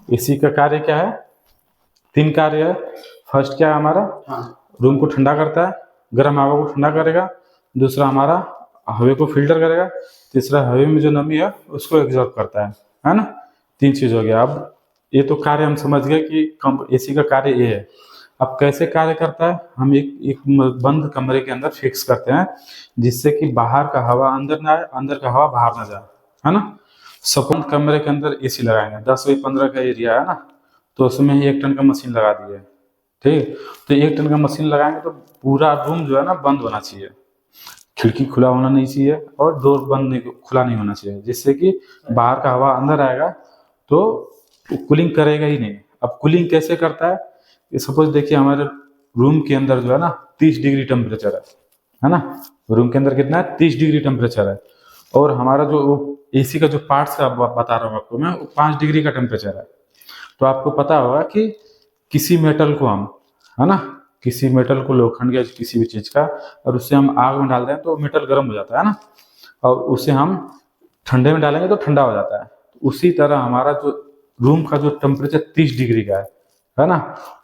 AC का कार्य क्या है? 3 कार्य है। फर्स्ट क्या है हमारा? रूम को ठंडा करता है, गर्म हवा को ठंडा करेगा। दूसरा हमारा हवा को फिल्टर करेगा। तीसरा हवा में जो नमी है उसको एब्जॉर्ब करता है ना। 3 चीज हो गया। अब ये तो कार्य हम समझ गए कि एसी का कार्य ये है। अब कैसे कार्य करता है? हम एक बंद कमरे के अंदर फिक्स करते हैं, जिससे कि बाहर का हवा अंदर ना आए, अंदर का हवा बाहर ना जाए, है ना। सपोज कमरे के अंदर एसी लगाएंगे, 10 बाई 15 का एरिया है ना, तो उसमें ही 1 टन का मशीन लगा दिए, ठीक। तो 1 टन का मशीन लगाएंगे तो पूरा रूम जो है ना बंद होना चाहिए, खिड़की खुला होना नहीं चाहिए और डोर बंद नहीं, खुला नहीं होना चाहिए, जिससे कि बाहर का हवा अंदर आएगा तो कूलिंग करेगा ही नहीं। अब कूलिंग कैसे करता है? सपोज देखिए हमारे रूम के अंदर जो है ना 30 डिग्री टेम्परेचर है ना। रूम के अंदर कितना है? 30 डिग्री टेम्परेचर है। और हमारा जो एसी का जो पार्ट्स का बता रहा हूँ आपको मैं, वो 5 डिग्री का टेम्परेचर है। तो आपको पता होगा कि किसी मेटल को हम, है ना, किसी मेटल को, लोखंड या किसी भी चीज का, और उससे हम आग में डाल दें तो मेटल गर्म हो जाता है ना, और उसे हम ठंडे में डालेंगे तो ठंडा हो जाता है। उसी तरह हमारा जो रूम का जो टेम्परेचर 30 डिग्री का है ना,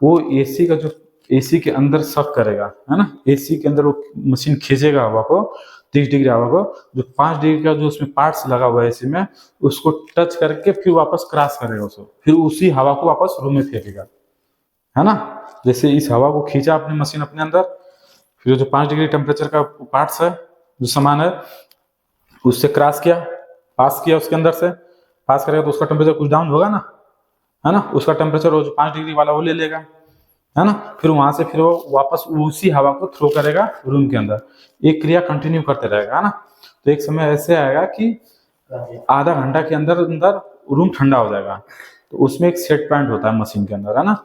वो एसी का जो एसी के अंदर सक करेगा, है ना। एसी के अंदर वो मशीन खींचेगा हवा को, 30 डिग्री हवा को, जो 5 डिग्री का जो उसमें पार्ट्स लगा हुआ है एसी में, उसको टच करके फिर वापस क्रॉस करेगा उसको, फिर उसी हवा को वापस रूम में फेंकेगा, है ना। जैसे इस हवा को खींचा अपनी मशीन अपने अंदर, फिर जो 5 डिग्री टेम्परेचर का पार्ट्स है, जो सामान है, उससे क्रॉस किया, पास किया उसके अंदर से, पास करेगा तो उसका टेम्परेचर कुछ डाउन होगा ना, है ना। उसका टेम्परेचर जो 5 डिग्री वाला वो ले लेगा, है ना। फिर वहां से फिर वो वापस उसी हवा को थ्रो करेगा रूम के अंदर। एक क्रिया कंटिन्यू करते रहेगा, है ना। तो एक समय ऐसे आएगा कि आधा घंटा के अंदर अंदर रूम ठंडा हो जाएगा। तो उसमें एक सेट पॉइंट होता है मशीन के अंदर, है ना।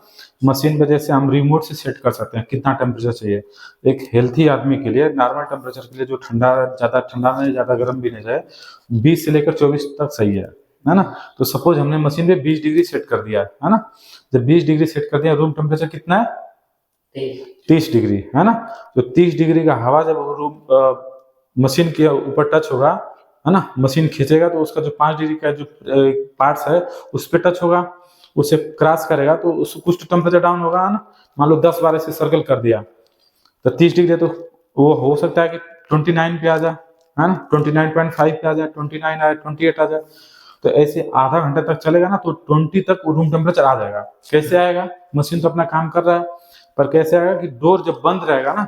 मशीन पे जैसे हम रिमोट से सेट कर सकते हैं कितना टेम्परेचर चाहिए। एक हेल्थी आदमी के लिए नॉर्मल टेम्परेचर के लिए, जो ज्यादा ठंडा नहीं ज्यादा गर्म भी नहीं जाए, 20 से लेकर 24 तक सही है ना। तो सपोज हमने मशीन पे 20 डिग्री सेट कर दिया है ना। जब 20 डिग्री सेट कर दिया, रूम टेम्परेचर कितना है? 30 डिग्री, है ना। तो 30 डिग्री का हवा जब रूम मशीन के ऊपर टच होगा, है ना, मशीन खींचेगा तो उसका जो 5 डिग्री का जो पार्ट्स है उस पर टच होगा, उसे क्रॉस करेगा तो उसको कुछ टेम्परेचर डाउन होगा, है ना। मान लो 10-12 से सर्कल कर दिया तो 30 डिग्री, तो वो हो सकता है कि 29 पे आ जाए, है ना, 29.5 पे आ जाए, 29 आए, 28 आ जाए। तो ऐसे आधा घंटा तक चलेगा ना, तो 20 तक रूम टेम्परेचर आ जाएगा। कैसे आएगा? मशीन तो अपना काम कर रहा है, पर कैसे आएगा कि डोर जब बंद रहेगा ना,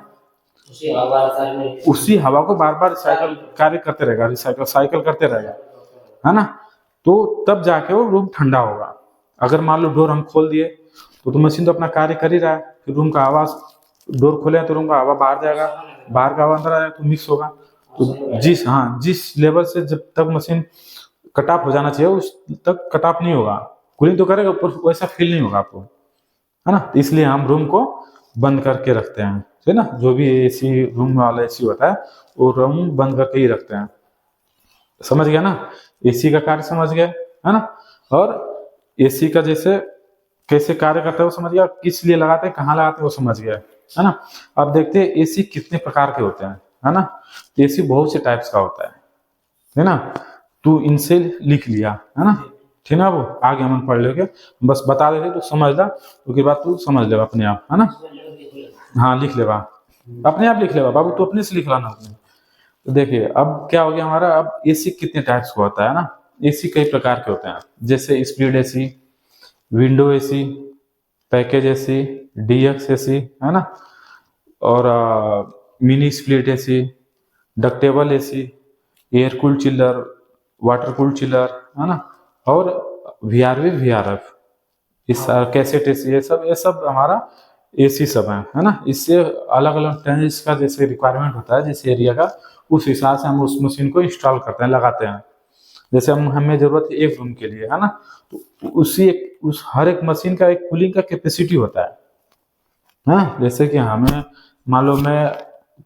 उसी हवा को बार बार रिसाइकल कार्य करते रहेगा, रिसाइकल साइकिल करते रहेगा, है ना। तो तब जाके वो रूम ठंडा होगा। अगर मान लो डोर हम खोल दिए तो मशीन तो अपना कार्य कर ही रहा है, फिर रूम का हवा, डोर खोले तो रूम का हवा बाहर जाएगा, बाहर का हवा अंदर आएगा तो मिक्स होगा। तो जिस लेवल से जब तक मशीन कट ऑफ हो जाना चाहिए उस तक कट ऑफ नहीं होगा, कूलिंग तो करेगा पर वैसा फील नहीं होगा आपको, है ना। तो इसलिए हम रूम को बंद करके रखते हैं, है ना। जो भी एसी रूम वाला एसी होता है वो रूम बंद करके ही रखते हैं। समझ गया ना, एसी का कार्य समझ गए, है ना। और एसी का जैसे कैसे कार्य करता है वो समझ गया, किस लिए लगाते हैं, कहाँ लगाते हैं वो समझ गया, है ना। अब देखते हैं एसी कितने प्रकार के होते हैं, है ना। एसी बहुत से टाइप्स का होता है ना। तू इनसे लिख लिया, है ना, ठीक ना। वो आगे हम पढ़ लेंगे, बस बता देते तो समझ ला, उसके बाद तू समझ लेगा अपने आप, है ना। हाँ लिख लेगा, अपने आप लिख लेगा बाबू, तू अपने से लिख लाना अपने। तो देखिए अब क्या हो गया हमारा, अब एसी कितने टाइप्स का होता है ना। एसी कई प्रकार के होते हैं, जैसे split AC, window AC, package AC, DX AC, है ना, और mini split AC, ductable AC, air cool chiller, water cool chiller, है ना, और वीआरवी वीआरएफ, इस कैसेट एसी, ये सब हमारा एसी सब है ना। इससे अलग अलग टेंस का जैसे रिक्वायरमेंट होता है जिस एरिया का, उस हिसाब से हम उस मशीन को इंस्टॉल करते हैं, लगाते हैं। जैसे हमें जरूरत है एक रूम के लिए, है ना, तो उस हर एक मशीन का एक कूलिंग का कैपेसिटी होता है। हाँ, जैसे कि हमें मान लो मैं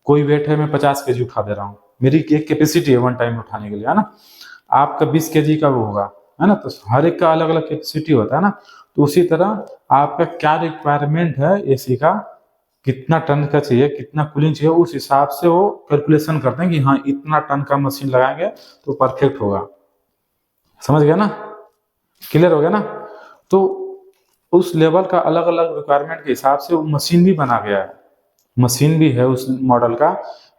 कोई वेट है, मैं 50 केजी उठा दे रहा हूँ, मेरी एक कैपेसिटी है वन टाइम उठाने के लिए, है ना। आपका 20 केजी का वो होगा, है ना। तो हर एक का अलग अलग कैपेसिटी होता है ना। तो उसी तरह आपका क्या रिक्वायरमेंट है एसी का, कितना टन का चाहिए, कितना कूलिंग चाहिए, उस हिसाब से वो कैलकुलेशन करते हैं कि हाँ इतना टन का मशीन लगाएंगे तो परफेक्ट होगा। समझ गया ना, क्लियर हो गया ना। तो उस लेवल का अलग अलग रिक्वायरमेंट के हिसाब से वो मशीन भी बना गया है, मशीन भी है उस मॉडल का,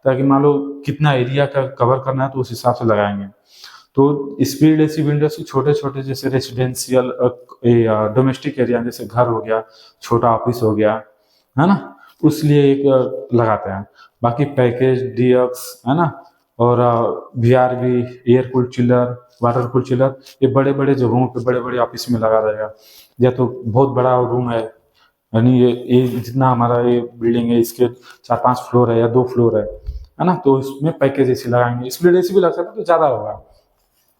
ताकि मान लो कितना एरिया का कवर करना है तो उस हिसाब से लगाएंगे। तो स्पीड एसी विंडो से छोटे छोटे जैसे रेसिडेंशियल डोमेस्टिक एरिया जैसे घर हो गया, छोटा ऑफिस हो गया, है ना, उस लिए एक लगाते हैं। बाकी पैकेज डीएक्स है ना, और VRV, air cooled chiller, water cooled chiller, ये बड़े बड़े जगहों पे बड़े बड़े ऑफिस में लगा रहेगा। या तो बहुत बड़ा रूम है, यानी ये जितना हमारा ये बिल्डिंग है इसके 4-5 फ्लोर है या 2 फ्लोर है ना, तो इसमें पैकेज एसी लगाएंगे। स्प्लिट एसी भी लग सकता है तो ज़्यादा होगा,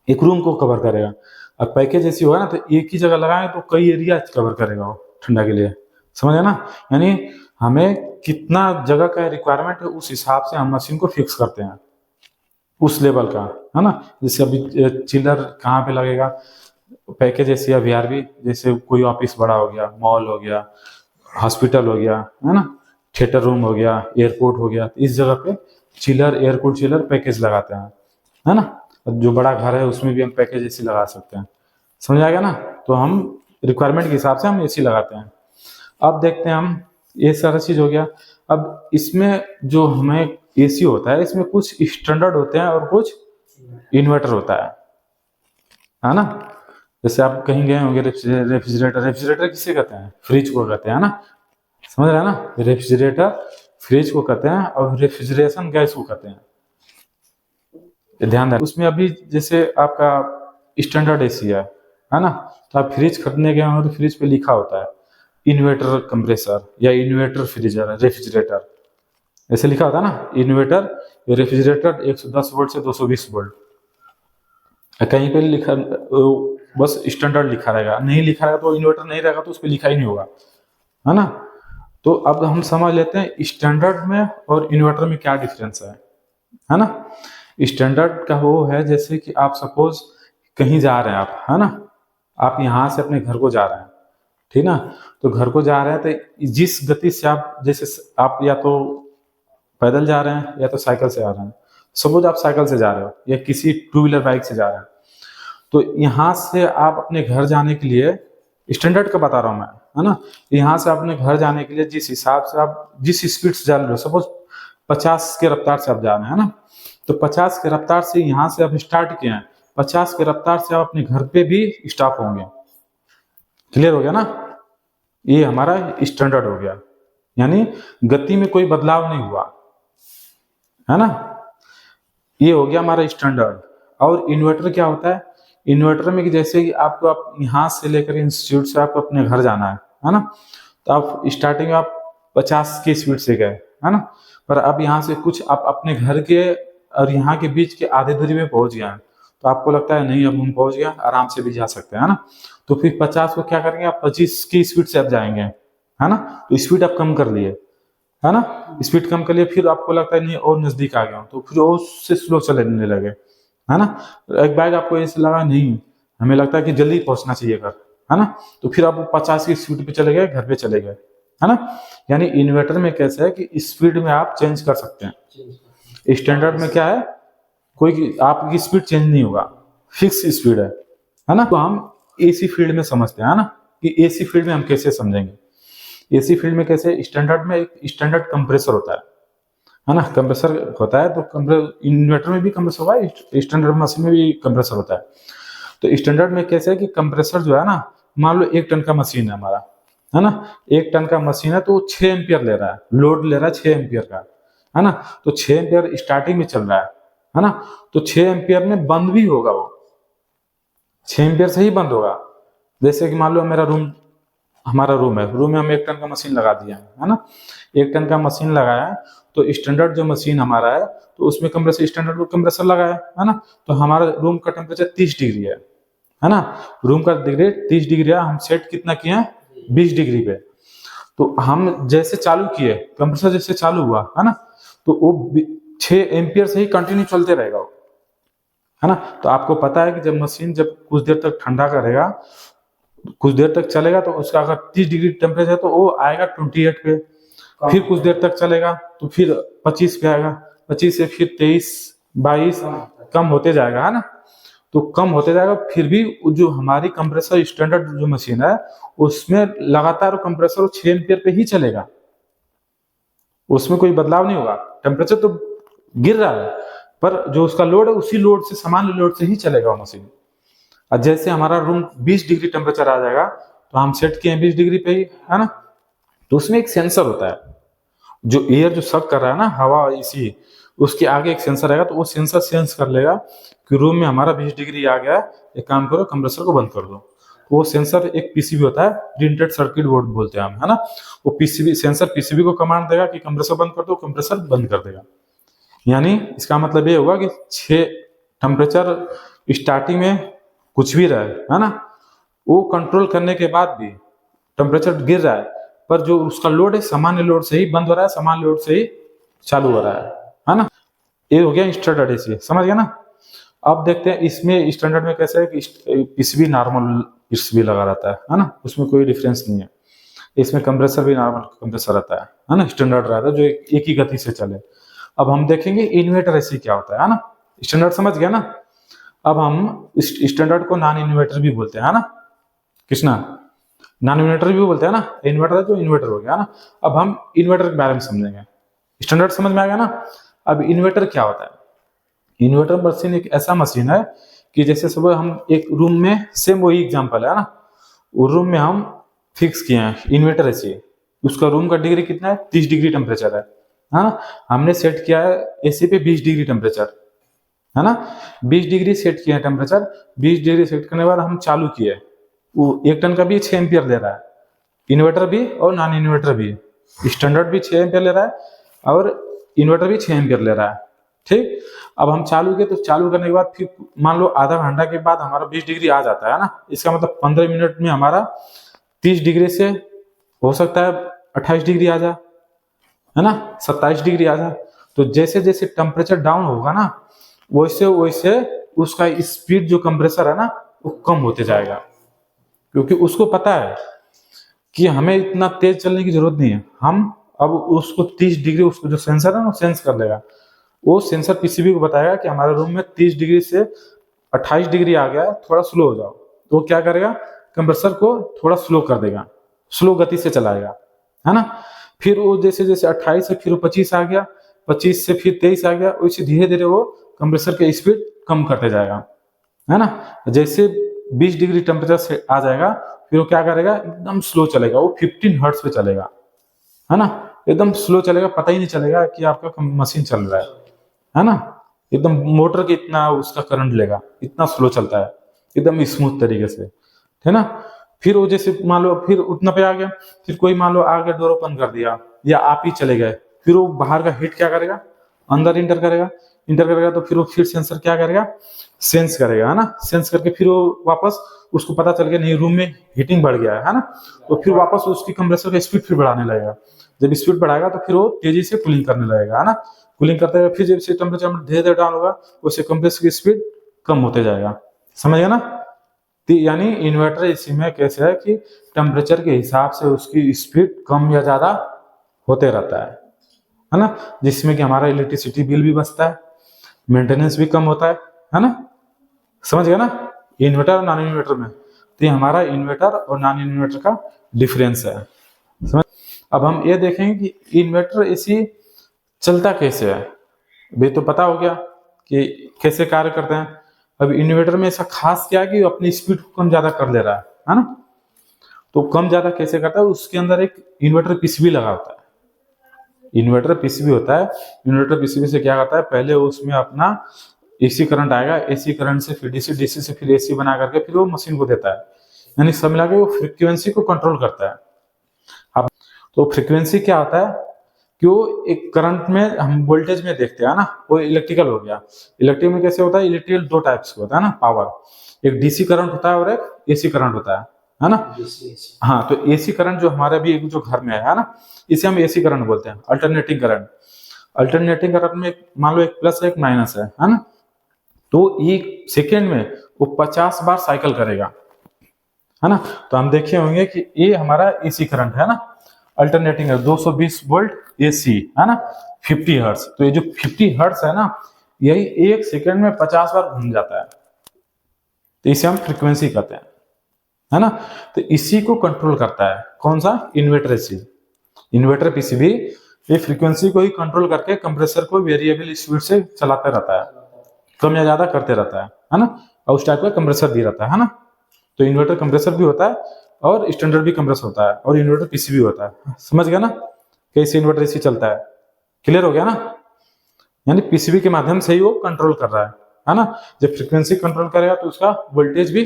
एक रूम को कवर करेगा। अब पैकेज एसी होगा ना तो एक ही जगह लगाएंगे तो कई एरिया कवर करेगा वो ठंडा के लिए, समझे ना। यानी हमें कितना जगह का रिक्वायरमेंट है उस हिसाब से हम मशीन को फिक्स करते हैं उस लेवल का, है ना। जैसे अभी चिलर कहाँ पे लगेगा, पैकेज एसी या वीआरवी, जैसे कोई ऑफिस बड़ा हो गया, मॉल हो गया, हॉस्पिटल हो गया, है ना, थिएटर रूम हो गया, एयरपोर्ट हो गया, इस जगह पे chiller, air cooled chiller package लगाते हैं, है ना। जो बड़ा घर है उसमें भी हम पैकेज एसी लगा सकते हैं, समझ आ गया ना। तो हम रिक्वायरमेंट के हिसाब से हम एसी लगाते हैं। अब देखते हैं हम, ये सारा चीज हो गया। अब इसमें जो हमें एसी होता है इसमें कुछ स्टैंडर्ड होते हैं और कुछ इन्वर्टर होता है ना। जैसे आप कहीं गए होंगे रेफ्रिजरेटर, रेफ्रिजरेटर किसे कहते हैं, फ्रिज को कहते हैं ना, समझ रहे हैं ना। रेफ्रिजरेटर फ्रिज को कहते हैं और रेफ्रिजरेशन गैस को कहते हैं, ध्यान दें। उसमें अभी जैसे आपका स्टैंडर्ड एसी है ना, तो आप फ्रिज खरीदने गए हो तो फ्रिज पे लिखा होता है इन्वर्टर कंप्रेसर या इन्वर्टर फ्रीजर रेफ्रिजरेटर, ऐसे लिखा होता है ना, इन्वर्टर रेफ्रिजरेटर 110 वोल्ट से 220 वोल्ट। कहीं पे लिखा बस स्टैंडर्ड लिखा रहेगा, नहीं लिखा रहेगा तो इन्वर्टर नहीं रहेगा तो उस पर लिखा ही नहीं होगा, है ना। तो अब हम समझ लेते हैं स्टैंडर्ड में और इन्वर्टर में क्या डिफरेंस है ना। स्टैंडर्ड का वो है जैसे कि आप सपोज कहीं जा रहे हैं आप, है ना, आप यहाँ से अपने घर को जा रहे हैं, ठीक ना। तो घर को जा रहे हैं तो जिस गति से आप, जैसे आप या तो पैदल जा रहे हैं या तो साइकिल से आ रहे हैं, सपोज आप साइकिल से जा रहे हो या किसी 2 व्हीलर बाइक से जा रहे हैं, तो यहाँ से आप अपने घर जाने के लिए, स्टैंडर्ड का बता रहा हूँ मैं, है ना, यहाँ से अपने घर जाने के लिए जिस हिसाब से आप जिस स्पीड से जा रहे हो, सपोज 50 के रफ्तार से आप जा रहे हैं ना, तो 50 के रफ्तार से यहाँ से आप स्टार्ट किए हैं, 50 के रफ्तार से आप अपने घर पे भी स्टॉप होंगे। क्लियर हो गया ना, ये हमारा स्टैंडर्ड हो गया, यानी गति में कोई बदलाव नहीं हुआ, है ना। ये हो गया हमारा स्टैंडर्ड। और इन्वर्टर क्या होता है, इन्वर्टर में कि जैसे कि आपको आप यहाँ से लेकर इंस्टीट्यूट से आपको अपने घर जाना है ना, तो आप स्टार्टिंग में आप 50 की स्पीड से गए, है ना, पर अब यहाँ से कुछ आप अपने घर के और यहाँ के बीच के आधे दूरी में पहुंच गया है, तो आपको लगता है नहीं अब हम पहुंच गया, आराम से भी जा सकते हैं, है ना। तो फिर 50 को क्या करेंगे आप 25 की स्पीड से आप जाएंगे, है ना। तो स्पीड आप कम कर लिए, है ना, स्पीड कम कर लिए, फिर आपको लगता है नहीं और नजदीक आ गया तो फिर और उससे स्लो चलने लगे, है ना। एक बार आपको ऐसे लगा नहीं, हमें लगता है कि जल्दी पहुंचना चाहिए घर, है ना, तो फिर आप 50 की स्पीड पे चले गए, घर पे चले गए, है ना। यानी इन्वर्टर में कैसा है कि स्पीड में आप चेंज कर सकते हैं। स्टैंडर्ड में क्या है, कोई आपकी स्पीड चेंज नहीं होगा, फिक्स स्पीड है ना। तो हम एसी फील्ड में समझते हैं, है ना, कि एसी फील्ड में हम कैसे समझेंगे। एसी फील्ड में कैसे, स्टैंडर्ड में एक स्टैंडर्ड कंप्रेसर होता है ना, कंप्रेसर होता है। तो इन्वर्टर में भी कंप्रेसर होगा, स्टैंडर्ड मशीन में भी कंप्रेसर होता है। तो स्टैंडर्ड में कैसे है कि कंप्रेसर जो है ना, मान लो 1 टन का मशीन है हमारा, है ना, 1 टन का मशीन है तो 6 एम्पियर ले रहा है, लोड ले रहा है 6 एम्पियर का, है ना। तो 6 एम्पियर स्टार्टिंग में चल रहा है ना, तो 6 एम्पियर में बंद भी होगा, वो 6 एम्पियर से ही बंद होगा। जैसे कि मान लो हमारा रूम है, रूम में हम 1 टन का मशीन लगा दिया है ना, 1 टन का मशीन लगाया है, तो स्टैंडर्ड जो मशीन हमारा है तो उसमें कंप्रेसर, स्टैंडर्ड कंप्रेसर लगाया है ना, तो हमारा रूम का टेम्परेचर 30 डिग्री है ना, रूम का डिग्री 30 डिग्री है, हम सेट कितना किए हैं 20 डिग्री पे। तो हम जैसे चालू किए, कंप्रेसर जैसे चालू हुआ, है ना, तो वो 6 एम्पियर से ही कंटिन्यू चलते रहेगा, है ना। तो आपको पता है कि जब मशीन जब कुछ देर तक ठंडा करेगा, कुछ देर तक चलेगा, तो उसका अगर 30 डिग्री टेम्परेचर है तो वो आएगा 28 पे, फिर कुछ देर तक चलेगा तो फिर 25 पे आएगा, 25 से फिर 23, 22 कम होते जाएगा, है ना। तो कम होते जाएगा। फिर भी जो हमारी कंप्रेसर स्टैंडर्ड जो मशीन है उसमें लगातार कंप्रेसर 6 एम्पियर पे ही चलेगा, उसमें कोई बदलाव नहीं होगा। टेम्परेचर तो गिर रहा है पर जो उसका लोड है उसी लोड से, सामान्य लोड से ही चलेगा वो मशीन। और जैसे हमारा रूम 20 डिग्री टेम्परेचर आ जाएगा तो हम सेट किए 20 डिग्री पे ही, है ना, तो उसमें एक सेंसर होता है, जो एयर जो सक कर रहा है ना, हवा इसी, उसके आगे एक सेंसर रहेगा, तो वो सेंसर सेंस कर लेगा कि रूम में हमारा 20 डिग्री आ गया, एक काम करो कंप्रेसर को बंद कर दो। वो सेंसर एक पीसीबी होता है, प्रिंटेड सर्किट बोर्ड बोलते हैं हम, है ना, वो पीसीबी सेंसर पीसीबी को कमांड देगा कि कंप्रेसर बंद कर दो, कंप्रेसर बंद कर देगा। यानी इसका मतलब ये होगा कि 6 टेम्परेचर स्टार्टिंग में कुछ भी रहे, है ना, वो कंट्रोल करने के बाद भी टेम्परेचर गिर रहा है, पर जो उसका लोड है सामान्य लोड से ही बंद हो रहा है, सामान्य लोड से ही चालू हो रहा है ना। ये हो गया स्टैंडर्ड एसी, समझ गया ना। अब देखते हैं इसमें स्टैंडर्ड में कैसे है कि पीसीबी नॉर्मल पीसीबी लगा रहता है ना, उसमें कोई डिफरेंस नहीं है। इसमें कंप्रेसर भी नॉर्मल कंप्रेसर रहता है ना, स्टैंडर्ड रहता है जो एक ही गति से चले। अब हम देखेंगे इन्वर्टर एसी क्या होता है ना, स्टैंडर्ड समझ गया ना। अब हम स्टैंडर्ड को नॉन इन्वर्टर भी बोलते हैं, है ना कृष्णा, नॉन इन्वर्टर भी बोलते हैं ना, इन्वर्टर है जो इन्वर्टर हो गया ना। अब हम इन्वर्टर के बारे में समझेंगे, स्टैंडर्ड समझ में आ गया ना। अब इन्वर्टर क्या होता है? इन्वर्टर मशीन एक ऐसा मशीन है कि जैसे सुबह हम एक रूम में, सेम वही एग्जांपल है ना, वो रूम में हम फिक्स किए हैं इन्वर्टर एसी, उसका रूम का डिग्री कितना है, 30 डिग्री टेम्परेचर है ना। हमने सेट किया है एसी पे 20 डिग्री टेम्परेचर, है ना, 20 डिग्री सेट किया है टेम्परेचर। 20 डिग्री सेट करने के बाद हम चालू किए, वो 1 टन का भी 6 एम्पियर दे रहा है, इन्वर्टर भी और नॉन इन्वर्टर भी। स्टैंडर्ड भी 6 एम्पियर ले रहा है और इन्वर्टर भी 6 एम्पियर ले रहा है, ठीक। अब हम चालू किए, तो चालू करने के बाद फिर मान लो आधा घंटा के बाद हमारा 20 डिग्री आ जाता है ना, इसका मतलब 15 मिनट में हमारा 30 डिग्री से हो सकता है 28 डिग्री आ जाए, है ना, 27 डिग्री आ जाए। तो जैसे जैसे टेम्परेचर डाउन होगा ना, वैसे वैसे उसका स्पीड जो कंप्रेसर है ना वो कम होते जाएगा, क्योंकि उसको पता है कि हमें इतना तेज चलने की जरूरत नहीं है। हम अब उसको 30 डिग्री, उसको जो सेंसर है ना वो सेंस कर लेगा, वो सेंसर पीसीबी को बताएगा कि हमारे रूम में 30 डिग्री से 28 डिग्री आ गया है, थोड़ा स्लो हो जाओ। तो क्या करेगा, कंप्रेसर को थोड़ा स्लो कर देगा, स्लो गति से चलाएगा, है ना। फिर वो जैसे जैसे 28 से फिर 25 आ गया, 25 से फिर 23 आ गया, वैसे धीरे धीरे वो कंप्रेसर की स्पीड कम करते जाएगा, है ना। जैसे 20 डिग्री टेम्परेचर से आ जाएगा, फिर वो क्या करेगा, एकदम स्लो चलेगा, वो 15 हर्ट्ज पे चलेगा, है ना, एकदम स्लो चलेगा, पता ही नहीं चलेगा कि आपका मशीन चल रहा है ना, एकदम मोटर के इतना उसका करंट लेगा, इतना स्लो चलता है, एकदम स्मूथ तरीके से, है ना। फिर वो जैसे मान लो फिर उतना पे आ गया, फिर कोई मान लो आगे डोर ओपन कर दिया या आप ही चले गए, फिर वो बाहर का हीट क्या करेगा, अंदर इंटर करेगा, तो फिर वो फिर सेंसर क्या करेगा, सेंस करेगा, है ना, सेंस करके फिर वो वापस उसको पता चल गया नहीं रूम में हीटिंग बढ़ गया है ना, तो फिर वापस उसकी कंप्रेसर का स्पीड फिर बढ़ाने लगेगा। जब स्पीड बढ़ाएगा तो फिर वो तेजी से कूलिंग करने लगेगा, है ना, कूलिंग करते हुए फिर जब से टेम्परेचर धीरे धीरे डाउन होगा, उससे कंप्रेसर की स्पीड कम होते जाएगा, समझ गया ना। यानी इन्वर्टर एसी में कैसे है कि टेम्परेचर के हिसाब से उसकी स्पीड कम या ज्यादा होते रहता है ना, जिसमें कि हमारा इलेक्ट्रिसिटी बिल भी बचता है, मेंटेनेंस भी कम होता है ना, समझ गया ना। इन्वर्टर और नॉन इन्वर्टर में, तो ये हमारा इन्वर्टर और नॉन इन्वर्टर का डिफरेंस है, समझ। अब हम ये देखेंगे कि इन्वर्टर एसी चलता कैसे है, भी तो पता हो गया कि कैसे कार्य करते हैं। अब इन्वर्टर में ऐसा खास क्या है कि अपनी स्पीड को कम ज्यादा कर ले रहा है ना, तो कम ज्यादा कैसे करता है, उसके अंदर एक इन्वर्टर पीसीबी लगा होता है, इन्वर्टर पीसीबी होता है। इन्वर्टर पीसीबी से क्या करता है, पहले उसमें अपना एसी करंट आएगा, एसी करंट से फिर डीसी, डीसी से फिर एसी बना करके फिर वो मशीन को देता है, यानी सब मिला के वो फ्रीक्वेंसी को कंट्रोल करता है। अब तो फ्रीक्वेंसी क्या होता है कि वो एक करंट में हम वोल्टेज में देखते हैं ना, वो इलेक्ट्रिकल हो गया। इलेक्ट्रिक में कैसे होता है, इलेक्ट्रिकल 2 टाइप्स का होता है ना पावर, एक डीसी करंट होता है और एक एसी करंट होता है ना। हाँ, तो एसी करंट जो हमारे भी जो घर में है ना, इसे हम एसी करंट बोलते हैं, अल्टरनेटिंग करंट। अल्टरनेटिंग करंट में मान लो एक प्लस है एक माइनस है ना, तो एक सेकेंड में वो 50 बार साइकिल करेगा, है ना। तो हम देखे होंगे कि ये हमारा एसी करंट है ना, अल्टरनेटिंग है 220 वोल्ट एसी, है ना, 50 हर्ट्ज। तो ये जो 50 हर्ट्ज है ना, यही 1 सेकेंड में 50 बार घूम जाता है, तो इसे हम फ्रीक्वेंसी कहते हैं, है ना। तो इसी को कंट्रोल करता है कौन सा, इन्वर्टर एसी। इन्वर्टर पीसीबी ये फ्रीक्वेंसी को ही कंट्रोल करके कंप्रेसर को वेरिएबल स्पीड से चलाता रहता है, कम या ज्यादा करते रहता है ना। और उस टाइप का कंप्रेसर भी रहता है ना। तो इन्वर्टर कंप्रेसर भी होता है और स्टैंडर्ड भी कंप्रेसर होता है और इन्वर्टर पीसीबी होता है। समझ गया ना कैसे इन्वर्टर एसी चलता है, क्लियर हो गया ना। यानी पीसीबी के माध्यम से ही वो कंट्रोल कर रहा है ना। जब फ्रीक्वेंसी कंट्रोल करेगा तो उसका वोल्टेज भी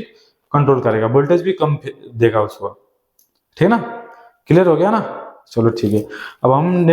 कंट्रोल करेगा, वोल्टेज भी कम देगा उसको, ठीक है ना। क्लियर हो गया ना, चलो ठीक है। अब हम